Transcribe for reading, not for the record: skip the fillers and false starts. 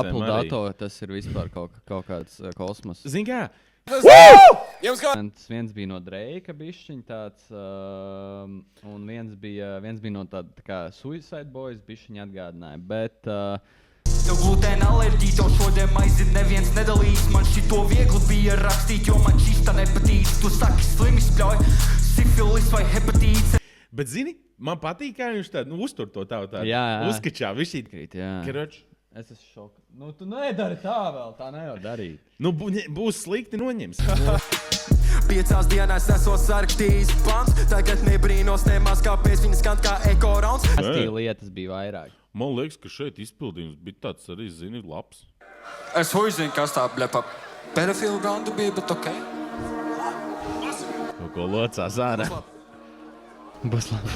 Apple dato, tas ir vispār kaut kāds kosmos. Zini kā? Viens bija no Drake'a bišķiņ tāds, un viens bija no tāda kā Suicide Boys bišķiņ atgādināja, bet... Tev glutēna alerģija, tev šodien maizi neviens nedalīs. Man šito viegli bija rakstīt, jo man šista nepatīk. Tu saki slimi spļauj, sifilis vai hepatīts. Bet zini, man patīk, kā viņš tādu uztur to tādu uzskačā. Viņš Krīt, jā. Karoč. Es esmu šokā. Nu, tu nedari tā vēl, tā nevar darīt. Nu, būs slikti noņems. 5 dienās esmu sarakstījis pants. Tagad nebrīnos nemaz, kāpēc viņi skan kā eko rauns. Tī lietas bija vairāk. Man liekas, ka šeit izpildījums bija tāds arī, zini, labs. Es uzzinu, kas tā blepa pedofilu randu bija, bet okei. Kaut ko locās ārā. Būs labi.